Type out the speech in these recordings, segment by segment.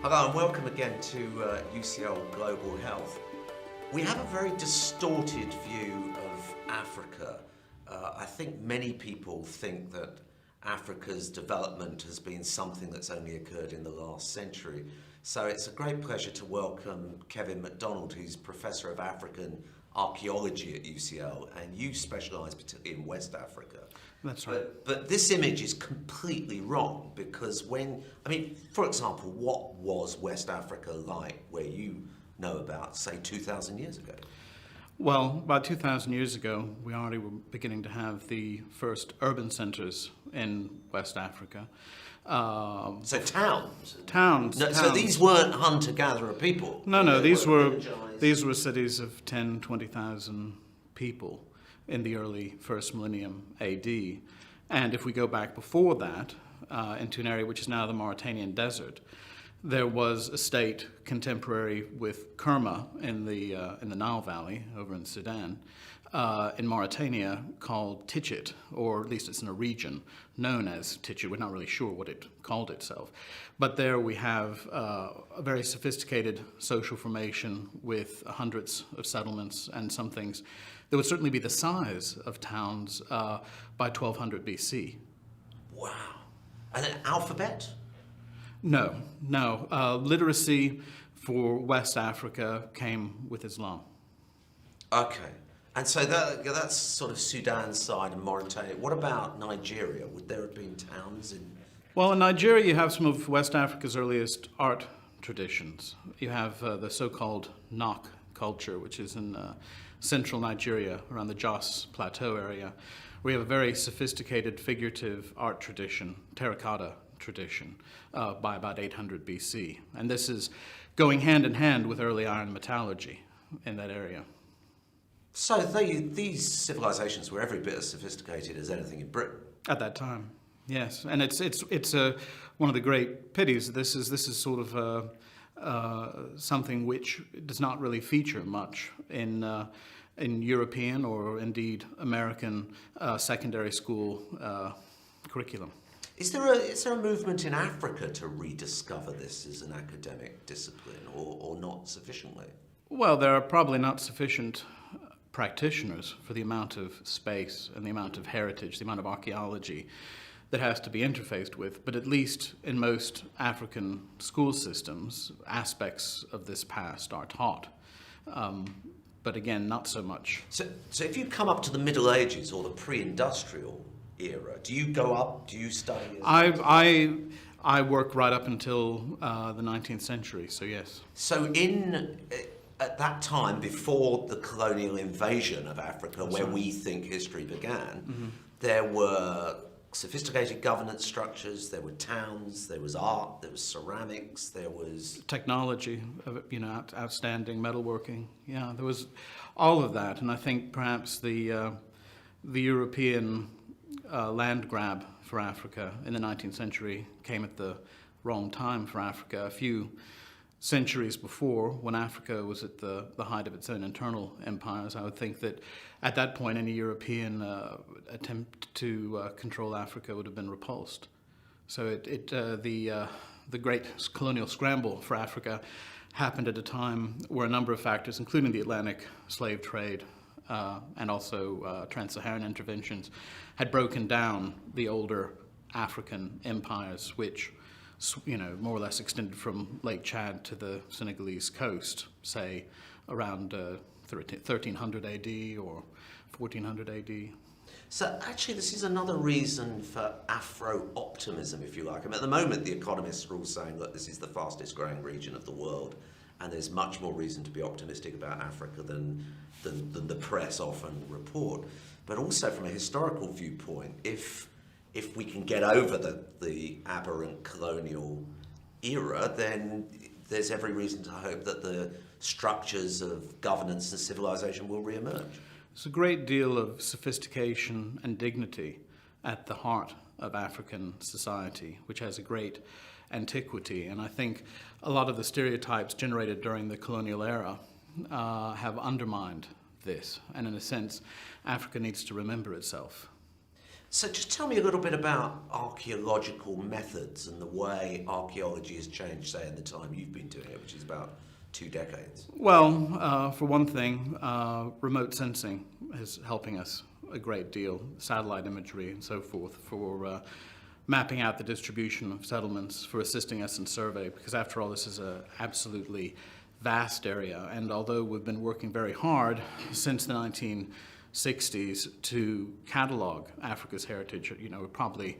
Hello and welcome again to UCL Global Health. We have a very distorted view of Africa. I think many people think that Africa's development has been something that's only occurred in the last century. So it's a great pleasure to welcome Kevin McDonald, who's Professor of African Archaeology at UCL, and you specialise particularly in West Africa. That's right. But this image is completely wrong because for example, what was West Africa like where you know about, say, 2,000 years ago? Well, about 2,000 years ago, we already were beginning to have the first urban centres in West Africa. So towns? Towns. So these weren't hunter-gatherer people? No, these were cities of 10, 20,000 people in the early first millennium AD. And if we go back before that, into an area which is now the Mauritanian desert, there was a state contemporary with Kerma in the Nile Valley over in Sudan, in Mauritania, called Tichit, or at least it's in a region known as Tichit. We're not really sure what it called itself. But there we have a very sophisticated social formation with hundreds of settlements and some things that would certainly be the size of towns by 1200 BC. Wow. And an alphabet? No. Literacy for West Africa came with Islam. Okay. And so that's sort of Sudan's side and Mauritania. What about Nigeria? Would there have been towns in... Well, in Nigeria, you have some of West Africa's earliest art traditions. You have the so-called Nok culture, which is in central Nigeria, around the Jos Plateau area. We have a very sophisticated figurative art tradition, terracotta tradition, by about 800 BC. And this is going hand in hand with early iron metallurgy in that area. So these civilizations were every bit as sophisticated as anything in Britain? At that time, yes. And it's one of the great pities. This is sort of something which does not really feature much in European or indeed American secondary school curriculum. Is there a movement in Africa to rediscover this as an academic discipline, or not sufficiently? Well, there are probably not sufficient practitioners for the amount of space and the amount of heritage, the amount of archaeology that has to be interfaced with. But at least in most African school systems, aspects of this past are taught. But again, not so much. So if you come up to the Middle Ages or the pre-industrial era, do you study? I work right up until the 19th century, so yes. So at that time, before the colonial invasion of Africa, where we think history began, there were sophisticated governance structures, there were towns, there was art, there was ceramics, there was... technology, outstanding metalworking. Yeah, there was all of that. And I think perhaps the European land grab for Africa in the 19th century came at the wrong time for Africa. A few centuries before, when Africa was at the height of its own internal empires, I would think that at that point any European attempt to control Africa would have been repulsed. So the great colonial scramble for Africa happened at a time where a number of factors, including the Atlantic slave trade and also trans-Saharan interventions, had broken down the older African empires, which more or less extended from Lake Chad to the Senegalese coast, say around 1300 AD or 1400 AD. So actually this is another reason for Afro-optimism, if you like. At the moment the economists are all saying, look, this is the fastest growing region of the world, and there's much more reason to be optimistic about Africa than the press often report. But also from a historical viewpoint, if we can get over the aberrant colonial era, then there's every reason to hope that the structures of governance and civilization will re-emerge. There's a great deal of sophistication and dignity at the heart of African society, which has a great antiquity. And I think a lot of the stereotypes generated during the colonial era have undermined this. And in a sense, Africa needs to remember itself. So just tell me a little bit about archaeological methods and the way archaeology has changed, say, in the time you've been doing it, which is about 2 decades. Well, for one thing, remote sensing is helping us a great deal, satellite imagery and so forth, for mapping out the distribution of settlements, for assisting us in survey, because after all, this is an absolutely vast area. And although we've been working very hard since the 1960s to catalog Africa's heritage, we probably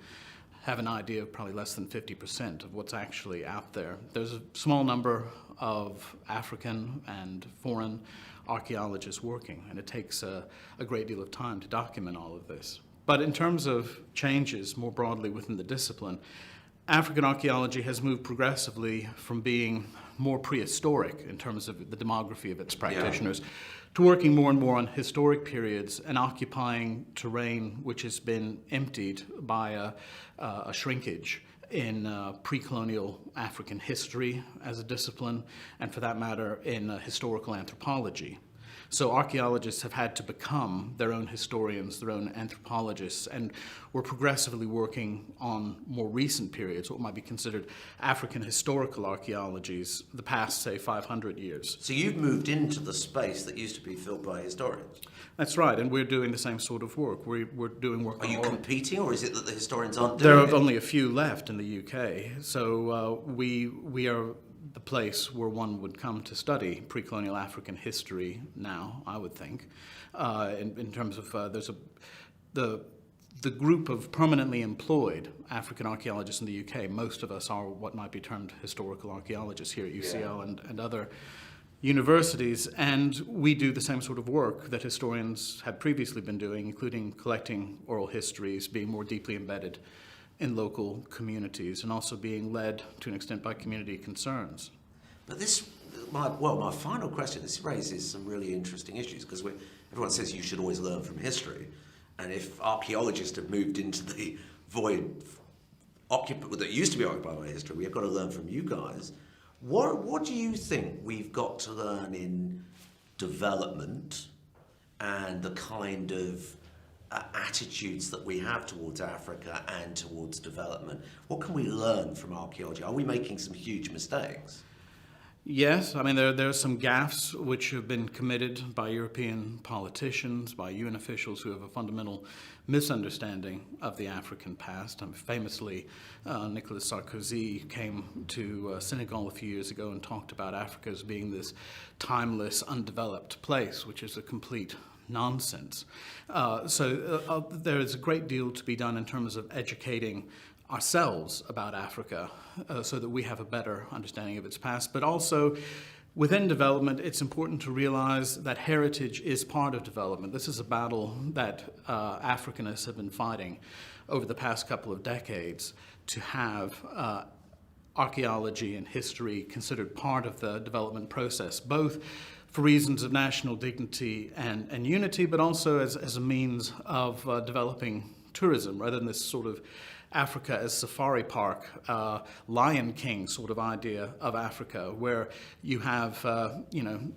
have an idea of probably less than 50% of what's actually out there. There's a small number of African and foreign archaeologists working, and it takes a great deal of time to document all of this. But in terms of changes more broadly within the discipline, African archaeology has moved progressively from being more prehistoric in terms of the demography of its practitioners to working more and more on historic periods and occupying terrain which has been emptied by a shrinkage in pre-colonial African history as a discipline, and for that matter, in historical anthropology. So archaeologists have had to become their own historians, their own anthropologists, and we're progressively working on more recent periods, what might be considered African historical archaeologies, the past, say, 500 years. So you've moved into the space that used to be filled by historians. That's right, and we're doing the same sort of work. We're doing work. Are you competing, or is it that the historians aren't doing it? There are only a few left in the UK, so we are the place where one would come to study pre-colonial African history now, I would think, in terms of there's the group of permanently employed African archaeologists in the UK. Most of us are what might be termed historical archaeologists here at UCL and other universities, and we do the same sort of work that historians had previously been doing, including collecting oral histories, being more deeply embedded in local communities, and also being led to an extent by community concerns. But my final question, this raises some really interesting issues, because everyone says you should always learn from history, and if archaeologists have moved into the void that used to be occupied by history, we've got to learn from you guys. What do you think we've got to learn in development and the kind of attitudes that we have towards Africa and towards development? What can we learn from archaeology? Are we making some huge mistakes? Yes, I mean, there are some gaffes which have been committed by European politicians, by UN officials who have a fundamental misunderstanding of the African past. Famously, Nicolas Sarkozy came to Senegal a few years ago and talked about Africa as being this timeless, undeveloped place, which is a complete nonsense. So there is a great deal to be done in terms of educating ourselves about Africa so that we have a better understanding of its past. But also, within development, it's important to realize that heritage is part of development. This is a battle that Africanists have been fighting over the past couple of decades, to have archaeology and history considered part of the development process, both for reasons of national dignity and unity, but also as a means of developing tourism, rather than this sort of Africa as safari park, Lion King sort of idea of Africa, where you have,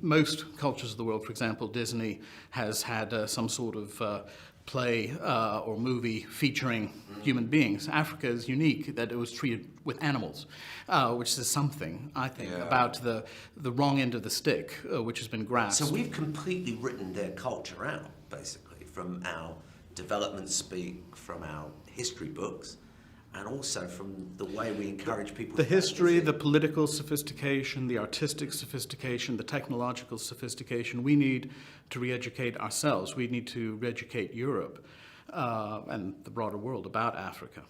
most cultures of the world, for example, Disney has had some sort of play or movie featuring human beings. Africa is unique that it was treated with animals, which says something, I think, about the wrong end of the stick, which has been grasped. So we've completely written their culture out, basically, from our development speak, from our history books, and also from the way we encourage people. The history, the political sophistication, the artistic sophistication, the technological sophistication, we need to re-educate ourselves. We need to re-educate Europe and the broader world about Africa.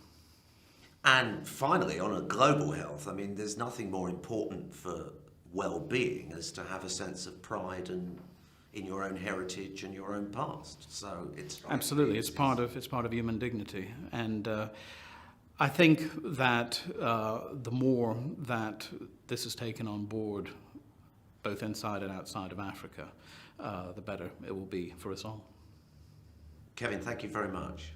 And finally, on a global health, I mean, there's nothing more important for well-being as to have a sense of pride and in your own heritage and your own past. So it's absolutely, it's part of human dignity, and I think that the more that this is taken on board, both inside and outside of Africa, the better it will be for us all. Kevin, thank you very much.